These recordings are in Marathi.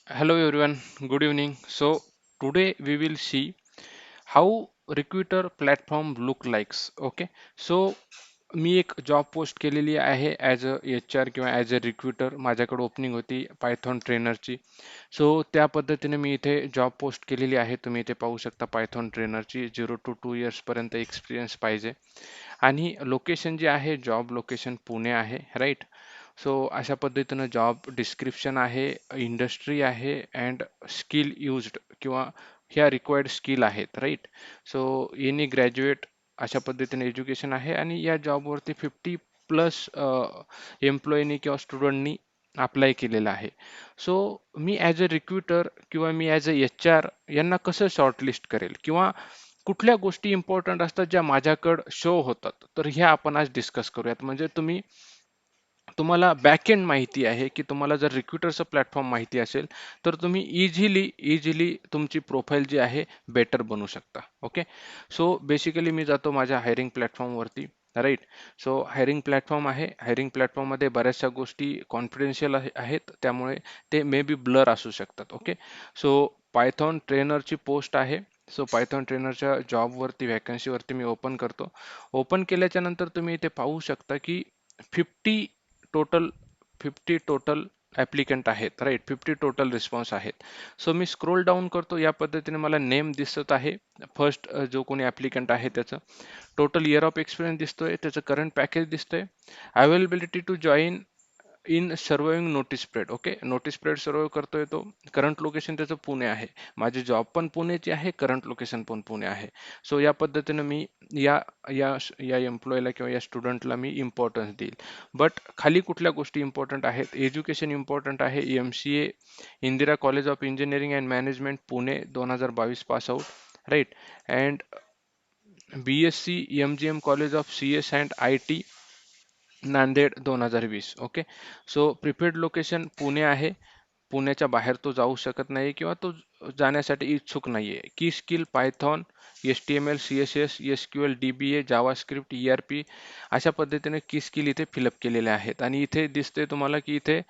Hello everyone, good evening. So today we will see how recruiter platform look likes. Okay, so मी एक जॉब पोस्ट केलेली आहे ॲज अ एच आर किंवा ॲज अ रिक्रुटर. माझ्याकडे ओपनिंग होती पायथॉन ट्रेनरची. सो त्या पद्धतीने मी इथे जॉब पोस्ट केलेली आहे. तुम्ही इथे पाहू शकता पायथॉन ट्रेनरची 0 to 2 years पर्यंत एक्सपिरियन्स पाहिजे. आणि लोकेशन जे आहे जॉब लोकेशन पुणे आहे, राईट. सो अशा पद्धतीनं जॉब डिस्क्रिप्शन आहे, इंडस्ट्री आहे अँड स्किल यूज्ड किंवा ह्या रिक्वायर्ड स्किल आहेत, राईट. सो एनी ग्रॅज्युएट अशा पद्धतीने एज्युकेशन आहे आणि या जॉबवरती 50+ एम्प्लॉईनी किंवा स्टुडंटनी अप्लाय केलेलं आहे. So me as a recruiter किंवा मी ॲज अ एच आर यांना कसं शॉर्टलिस्ट करेल किंवा कुठल्या गोष्टी इम्पॉर्टंट असतात ज्या माझ्याकडं शो होतात, तर ह्या आपण आज डिस्कस करूयात. म्हणजे तुम्हाला बॅकएंड माहिती आहे की तुम्हाला जर रिक्रुटरचं प्लॅटफॉर्म माहिती असेल तर तुम्ही इझिली तुमची प्रोफाईल जी आहे बेटर बनवू शकता. ओके, सो बेसिकली मी जातो माझ्या हायरिंग प्लॅटफॉर्मवरती, राईट. सो हायरिंग प्लॅटफॉर्म आहे. हायरिंग प्लॅटफॉर्ममध्ये बऱ्याचशा गोष्टी कॉन्फिडेन्शियल आहेत, त्यामुळे ते मे बी ब्लर असू शकतात. ओके, सो पायथॉन ट्रेनरची पोस्ट आहे. सो पायथॉन ट्रेनरच्या जॉबवरती व्हॅकन्सीवरती मी ओपन करतो. ओपन केल्याच्या नंतर तुम्ही इथे पाहू शकता की 50 टोटल 50 टोटल ॲप्लिकंट आहेत, राईट. 50 टोटल रिस्पॉन्स आहेत. सो मी स्क्रोल डाऊन करतो. या पद्धतीने मला नेम दिसत आहे. फर्स्ट जो कोणी ॲप्लिकंट आहे त्याचं टोटल इयर ऑफ एक्सपिरियन्स दिसतोय, त्याचं करंट पॅकेज दिसतंय, availability to join in surviving notice period. Okay, notice period serve करतोय तो. करंट लोकेशन त्याचं पुणे आहे. माझी जॉब पण पुणेची आहे, करंट लोकेशन पण पुणे आहे. सो या पद्धतीनं मी या या या एम्प्लॉयला किंवा या स्टुडंटला मी इम्पॉर्टन्स देईल. बट खाली कुठल्या गोष्टी इम्पॉर्टंट आहेत? एज्युकेशन इम्पॉर्टंट आहे. MCA Indira college of engineering and management Pune 2022 pass out, right. And BSc MGM college of CS and IT Nanded 2020. Okay, so preferred location Pune आहे. पुण्याच्या बाहेर तो जाऊ शकत नाही किंवा तो जाण्यासाठी इच्छुक नाहीये. की skill Python, HTML, CSS, SQL, DBA, JavaScript, ERP अशा पद्धतीने की स्किल इथे फिलअप केलेले आहेत. आणि इथे दिसते तुम्हाला की इथे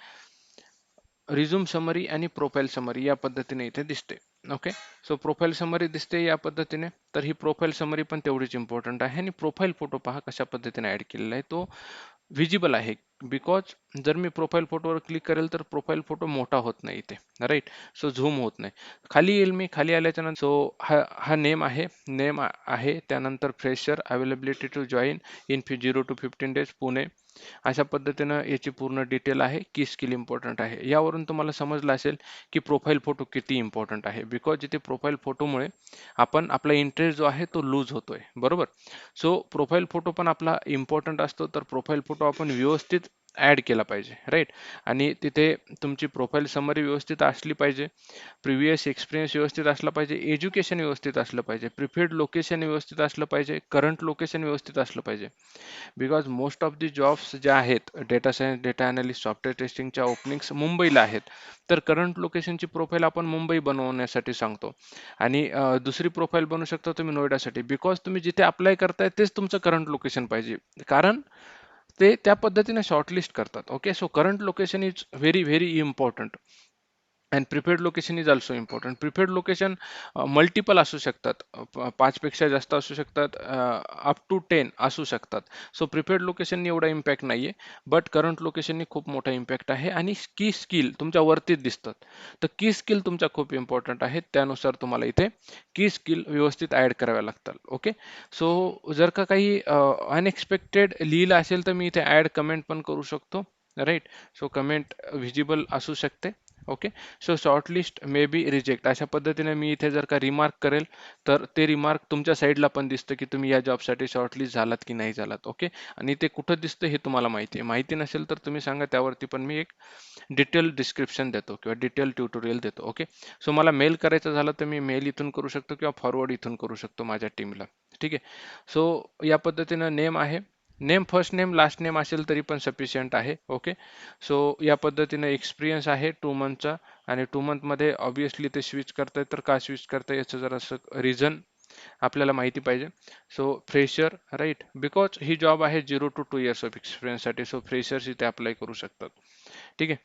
रिझ्यूम समरी आणि प्रोफाईल समरी या पद्धतीने इथे दिसते. ओके, सो प्रोफाईल समरी दिसते या पद्धतीने. तर ही प्रोफाईल समरी पण तेवढीच इम्पॉर्टंट आहे. आणि प्रोफाईल फोटो पहा कशा पद्धतीने ऍड केलेला आहे, तो व्हिजिबल आहे. बिकॉज जर मी प्रोफाईल फोटोवर क्लिक करेल तर प्रोफाईल फोटो मोठा होत नाही इथे, राईट. सो झूम होत नाही. खाली येईल मी, खाली आल्याच्या नंतर सो हा हा नेम आहे. आहे. त्यानंतर fresher, availability to join in 0 to 15 days Pune. अशा पद्धतीनं याची पूर्ण डिटेल आहे. की स्किल इम्पॉर्टंट आहे. यावरून तुम्हाला समजलं असेल की प्रोफाईल फोटो किती इम्पॉर्टंट आहे. बिकॉज इथे प्रोफाईल फोटोमुळे आपण आपला इंटरेस्ट जो आहे तो लूज होतोय, बरोबर. सो प्रोफाईल फोटो पण आपला इम्पॉर्टंट असतो. तर प्रोफाईल फोटो आपण व्यवस्थित ऍड केला पाहिजे, राईट. आणि तिथे तुमची प्रोफाईल समरी व्यवस्थित असली पाहिजे. प्रिव्हियस एक्सपिरियन्स व्यवस्थित असला पाहिजे. एज्युकेशन व्यवस्थित असलं पाहिजे. प्रिफर्ड लोकेशन व्यवस्थित असलं पाहिजे. करंट लोकेशन व्यवस्थित असलं पाहिजे. Because most of the jobs ज्या आहेत data science, data analyst, software टेस्टिंगच्या ओपनिंग्स मुंबईला आहेत. तर करंट लोकेशनची प्रोफाईल आपण मुंबई बनवण्यासाठी सांगतो. आणि दुसरी प्रोफाईल बनवू शकता तुम्ही नोएडासाठी. बिकॉज तुम्ही जिथे अप्लाय करताय तेच तुमचं करंट लोकेशन पाहिजे. कारण ते त्या पद्धतीने शॉर्टलिस्ट करतात. Okay, so current location is very very important. And prepaid location is also important. Prepaid location multiple असू शकतात. 5 पेक्षा जास्त असू शकतात. अप टू 10 असू शकतात. सो प्रिपेड लोकेशननी एवढा इम्पॅक्ट नाहीये. बट करंट लोकेशननी खूप मोठा इम्पॅक्ट आहे. आणि की स्किल तुमच्या वरतीच दिसतात. तर की स्किल तुमच्या खूप इम्पॉर्टंट आहेत. त्यानुसार तुम्हाला इथे की स्किल व्यवस्थित ऍड कराव्या लागतात. ओके, सो जर का काही अनएक्सपेक्टेड लिहिलं असेल तर मी इथे ऍड कमेंट पण करू शकतो, राईट. सो कमेंट व्हिजिबल असू शकते. Okay, so shortlist may be reject अशा पद्धतीने मी इथे जर का रिमार्क करेल तर ते रिमार्क तुमच्या साईडला पण दिसतं की तुम्ही या जॉबसाठी शॉर्टलिस्ट झालात की नाही झालात. ओके, आणि ते कुठं दिसतं हे तुम्हाला माहिती आहे. माहिती नसेल तर तुम्ही सांगा, त्यावरती पण मी एक डिटेल डिस्क्रिप्शन देतो किंवा डिटेल ट्युटोरियल देतो. ओके, सो मला मेल करायचं झालं तर मी मेल इथून करू शकतो किंवा फॉरवर्ड इथून करू शकतो माझ्या टीमला. ठीक आहे, सो या पद्धतीनं नेम आहे. Name first name last name असेल तरी पण सफिशियंट आहे. ओके, सो या पद्धतीने एक्सपिरियन्स आहे 2 मंथचा. आणि 2 मंथमध्ये ऑब्विसली ते स्विच करताय, तर का स्विच करताय याचं जरासं रिझन आपल्याला माहिती पाहिजे. So fresher, right. बिकॉज ही जॉब आहे 0 to 2 years ऑफ एक्सपिरियन्ससाठी. सो फ्रेशर्स इथे अप्लाय करू शकतात. ठीक आहे,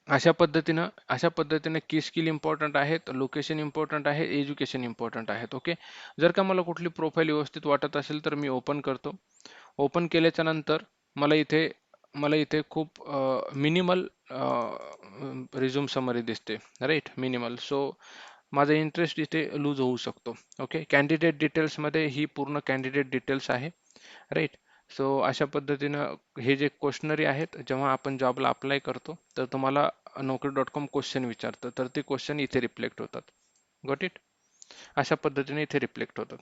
अशा पद्धतीने की स्किल इम्पॉर्टंट आहेत, लोकेशन इम्पॉर्टंट आहे, एज्युकेशन इम्पॉर्टंट आहेत. ओके. जर का मला कुठली प्रोफाईल व्यवस्थित वाटत असेल तर मी ओपन करतो. ओपन केल्याच्या नंतर मला इथे मला इथे खूप मिनिमल रिझ्यूम समरी दिसते, राईट, मिनिमल. सो माझा इंटरेस्ट इथे लूज होऊ शकतो. ओके. कॅन्डिडेट डिटेल्समध्ये ही पूर्ण कॅन्डिडेट डिटेल्स आहे, राईट. सो अशा पद्धतीनं हे जे क्वेश्चनरी आहेत, जेव्हा आपण जॉबला अप्लाय करतो तर तुम्हाला Naukri.com क्वेश्चन विचारतं, तर ते क्वेश्चन इथे रिफ्लेक्ट होतात. Got it. अशा पद्धतीने इथे रिफ्लेक्ट होतात.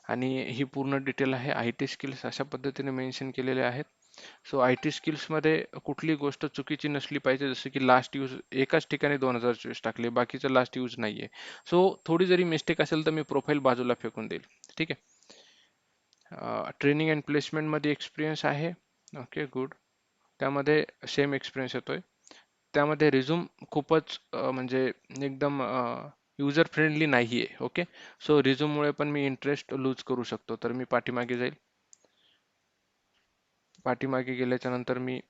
आणि ही पूर्ण डिटेल आहे. आय टी स्किल्स अशा पद्धतीने मेन्शन केलेले आहेत. सो आय टी स्किल्समध्ये कुठली गोष्ट चुकीची नसली पाहिजे, जसं की लास्ट यूज एकाच ठिकाणी 2024 टाकले, बाकीचं लास्ट यूज नाहीये. सो थोडी जरी मिस्टेक असेल तर मी प्रोफाईल बाजूला फेकून देईल. ठीक आहे. ट्रेनिंग अँड प्लेसमेंटमध्ये एक्सपिरियन्स आहे. Okay, good. त्यामध्ये सेम एक्सपिरियन्स येतोय. त्यामध्ये रिझ्यूम खूपच म्हणजे एकदम युजर फ्रेंडली नाही आहे. ओके. सो रिझ्यूममुळे पण मी इंटरेस्ट लूज करू शकतो. तर मी पाठीमागे जाईल. पाठीमागे गेल्याच्या नंतर मी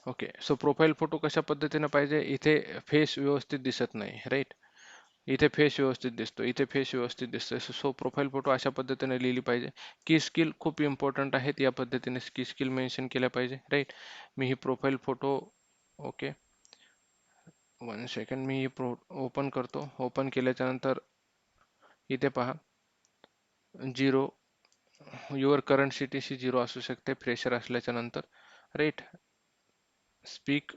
ओके. सो प्रोफाईल फोटो कशा पद्धतीने पाहिजे, इथे फेस व्यवस्थित दिसत नाही, राईट. इथे फेस व्यवस्थित दिसतो, इथे फेस व्यवस्थित दिसतोय. सो प्रोफाईल फोटो अशा पद्धतीने लिहिली पाहिजे. की स्किल खूप इम्पॉर्टंट आहेत, या पद्धतीने की स्किल मेन्शन केल्या पाहिजे, राईट. मी ही प्रोफाईल फोटो ओके, 1 सेकंड. मी ही ओपन करतो. ओपन केल्याच्या नंतर इथे पहा, zero, your current CTC zero असू शकते फ्रेशर असल्याच्या नंतर, राईट. स्पीक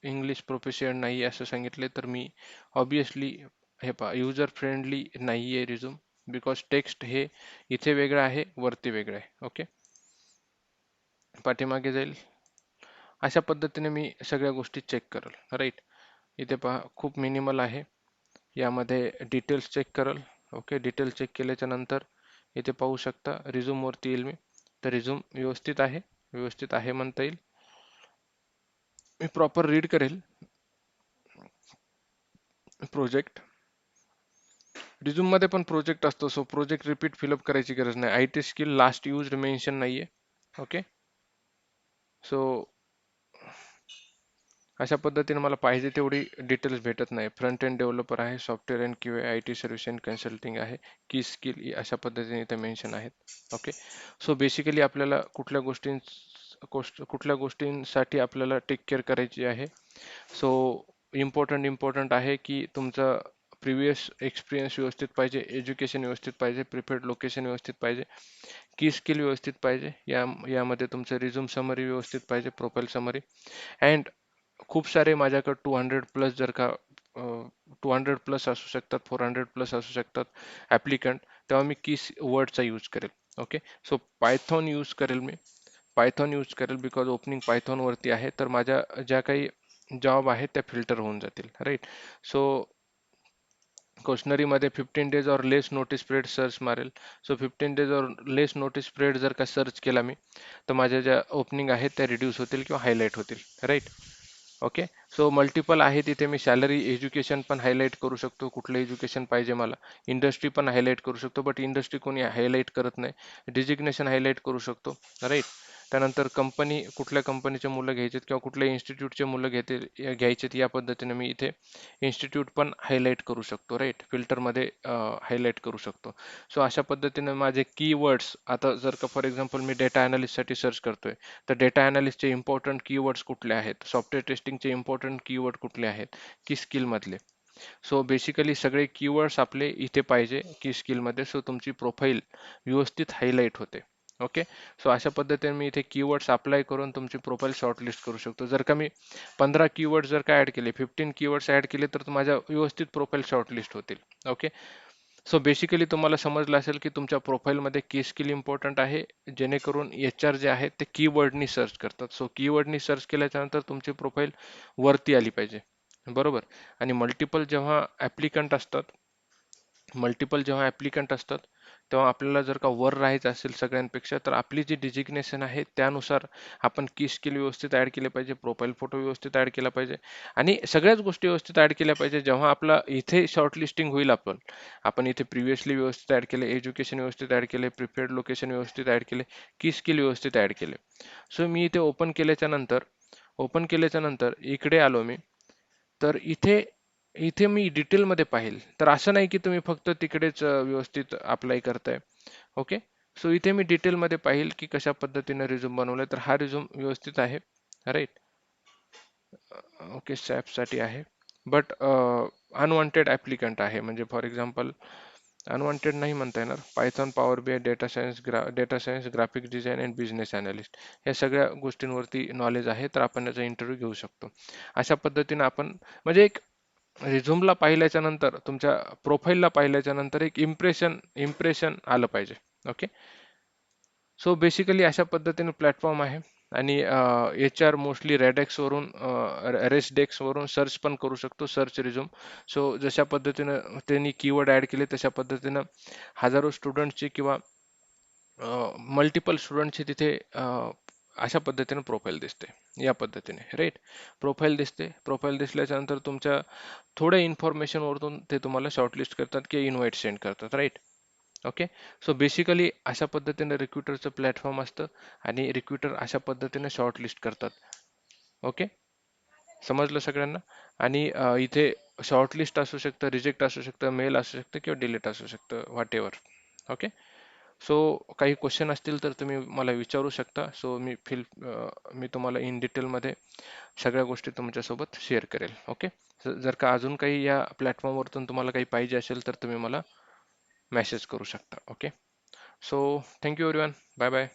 इंग्लिश प्रोफिशियंट नाही असं सांगितले, तर मी ऑब्विसली हे पहा, युजर फ्रेंडली नाही आहे रिझ्यूम, बिकॉज टेक्स्ट हे इथे वेगळं आहे, वरती वेगळं आहे. ओके. पाठीमागे जाईल. अशा पद्धतीने मी सगळ्या गोष्टी चेक करेल, राईट. इथे पहा, खूप मिनिमल आहे. यामध्ये डिटेल्स चेक करेल. ओके. डिटेल्स चेक केल्याच्या नंतर इथे पाहू शकता, रिझ्यूम वरती येईल मी. तर रिझ्यूम व्यवस्थित आहे, व्यवस्थित आहे म्हणता येईल. मी प्रॉपर रीड करेल प्रोजेक्ट. रिझ्यूम मध्ये पण प्रोजेक्ट असतो, सो प्रोजेक्ट रिपीट फिलअप करायची गरज नाही. I T skill last use mention नाहीये. ओके. सो अशा पद्धतीने मला पाहिजे तेवढी डिटेल्स भेटत नाही. फ्रंट एंड डेव्हलपर आहे, software and Q I T service and consulting आहे, की स्किल अशा पद्धतीने इथे मेन्शन आहेत. ओके. सो बेसिकली आपल्याला कुठल्या गोष्टींसाठी आपल्याला टेक केअर करायची आहे. सो इम्पॉर्टंट आहे की तुमचा प्रिव्हियस एक्सपिरियन्स व्यवस्थित पाहिजे, एज्युकेशन व्यवस्थित पाहिजे, प्रिपेअर्ड लोकेशन व्यवस्थित पाहिजे, की स्किल व्यवस्थित पाहिजे, यामध्ये तुमचं रिझ्यूम समरी व्यवस्थित पाहिजे, प्रोफाईल समरी. अँड खूप सारे माझ्याकडे 200+ जर का 200+ असू शकतात, 400+ असू शकतात ॲप्लिकंट, तेव्हा मी की वर्डचा यूज करेल. ओके. सो पायथॉन यूज करेल मी. पायथॉन यूज करेल बिकॉज ओपनिंग पायथॉनवरती आहे, तर माझ्या ज्या काही जॉब आहेत त्या फिल्टर होऊन जातील, राईट. सो क्वेशनरीमध्ये 15 डेज और लेस नोटीस पिरियड सर्च मारेल. सो 15 डेज और लेस नोटीस पिरियड जर का सर्च केला मी, तर माझ्या ज्या ओपनिंग आहेत त्या रिड्यूस होतील किंवा हायलाईट होतील, राईट. ओके. सो मल्टिपल आहे, तिथे मी सॅलरी, एज्युकेशन पण हायलाईट करू शकतो, कुठलं एज्युकेशन पाहिजे मला. इंडस्ट्री पण हायलाईट करू शकतो, बट इंडस्ट्री कोणी हायलाईट करत नाही. डिजिग्नेशन हायलाईट करू शकतो, राईट. त्यानंतर कंपनी, कुठल्या कंपनीचे मुलं घ्यायचेत किंवा कुठल्या इन्स्टिट्यूटचे मुलं घ्यायचेत, या पद्धतीने मी इथे इन्स्टिट्यूट पण हायलाईट करू शकतो, राईट. फिल्टरमध्ये हायलाईट करू शकतो. सो अशा पद्धतीने माझे कीवर्ड्स, आता जर का फॉर एक्झाम्पल मी डेटा ॲनालिस्टसाठी सर्च करतोय, तर डेटा ॲनालिस्टचे इम्पॉर्टंट कीवर्ड्स कुठले आहेत, सॉफ्टवेअर टेस्टिंगचे इम्पॉर्टंट कीवर्ड कुठले आहेत, की स्किलमधले. सो बेसिकली सगळे कीवर्ड्स आपले इथे पाहिजे की स्किलमध्ये, सो तुमची प्रोफाईल व्यवस्थित हायलाईट होते. ओके. सो अशा पद्धतीने मी इथे कीवर्ड्स अप्लाय करून तुमची प्रोफाईल शॉर्टलिस्ट करू शकतो. जर का मी 15 कीवर्ड जर का ॲड केले, 15 कीवर्ड्स ॲड केले, तर माझ्या व्यवस्थित प्रोफाईल शॉर्टलिस्ट होतील. ओके. सो बेसिकली तुम्हाला समजलं असेल की तुमच्या प्रोफाईलमध्ये की स्किल इम्पॉर्टंट आहे, जेणेकरून HR जे आहेत ते कीवर्डनी सर्च करतात. सो कीवर्डनी सर्च केल्याच्या नंतर तुमची प्रोफाईल वरती आली पाहिजे, बरोबर. आणि मल्टिपल जेव्हा ॲप्लिकंट असतात, तेव्हा आपल्याला जर का वर राहायचं असेल सगळ्यांपेक्षा, तर आपली जी डिजिग्नेशन आहे त्यानुसार आपण की स्किल व्यवस्थित ॲड केले पाहिजे, प्रोफाईल फोटो व्यवस्थित ॲड केला पाहिजे, आणि सगळ्याच गोष्टी व्यवस्थित ॲड केल्या पाहिजे. जेव्हा आपला इथे शॉर्टलिस्टिंग होईल, आपण इथे प्रिव्हियसली व्यवस्थित ॲड केले, एज्युकेशन व्यवस्थित ॲड केले, प्रिपेअर्ड लोकेशन व्यवस्थित ॲड केले, की स्किल व्यवस्थित ॲड केले. सो मी इथे ओपन केल्याच्या नंतर ओपन केल्याच्या नंतर इकडे आलो मी, तर इथे इथे मी डिटेलमध्ये पाहिल तर असं नाही की तुम्ही फक्त तिकडेच व्यवस्थित अप्लाय करताय. ओके. सो इथे मी डिटेलमध्ये पाहिल की कशा पद्धतीने रिझ्यूम बनवलाय, तर हा रिझ्यूम व्यवस्थित आहे. राईट. ओके, साठी आहे. बट अनवॉन्टेड ॲप्लिकंट आहे, म्हणजे फॉर एक्झाम्पल अनवॉन्टेड नाही म्हणता येणार. Python, power B I, data science, graphics design and business analyst या सगळ्या गोष्टींवरती नॉलेज आहे, तर आपण याचा इंटरव्ह्यू घेऊ शकतो. अशा पद्धतीने आपण, म्हणजे एक रिझ्यूमला पाहिल्याच्या नंतर, तुमच्या प्रोफाईलला पाहिल्याच्या नंतर एक इम्प्रेशन इम्प्रेशन आलं पाहिजे. ओके. सो बेसिकली अशा पद्धतीने प्लॅटफॉर्म आहे. आणि एच आर मोस्टली रेडेक्सवरून, रेसडेक्सवरून सर्च पण करू शकतो, सर्च रिझ्यूम. सो जशा पद्धतीनं त्यांनी कीवर्ड ॲड केले तशा पद्धतीनं हजारो स्टुडंटची किंवा मल्टिपल स्टुडंटची तिथे अशा पद्धतीने प्रोफाईल दिसते. या पद्धतीने राईट. प्रोफाईल दिसल्याच्या नंतर तुमच्या थोड्या इन्फॉर्मेशनवरून ते तुम्हाला शॉर्टलिस्ट करतात किंवा इन्व्हाइट सेंड करतात. राईट. ओके. सो बेसिकली अशा पद्धतीने रिक्रुटरचं प्लॅटफॉर्म असतं आणि रिक्रुटर अशा पद्धतीने शॉर्टलिस्ट करतात. ओके. समजलं सगळ्यांना? आणि इथे शॉर्टलिस्ट असू शकतं, रिजेक्ट असू शकतं, मेल असू शकतं किंवा डिलीट असू शकतं, व्हॉट एव्हर. ओके. सो काही क्वेश्चन असतील तर तुम्ही मला विचारू शकता. सो मी तुम्हाला इन डिटेलमध्ये सगळ्या गोष्टी तुमच्यासोबत शेअर करेल. ओके. जर का अजून काही या प्लॅटफॉर्मवरतून तुम्हाला काही पाहिजे असेल तर तुम्ही मला मेसेज करू शकता. Okay. So thank you everyone. Bye bye.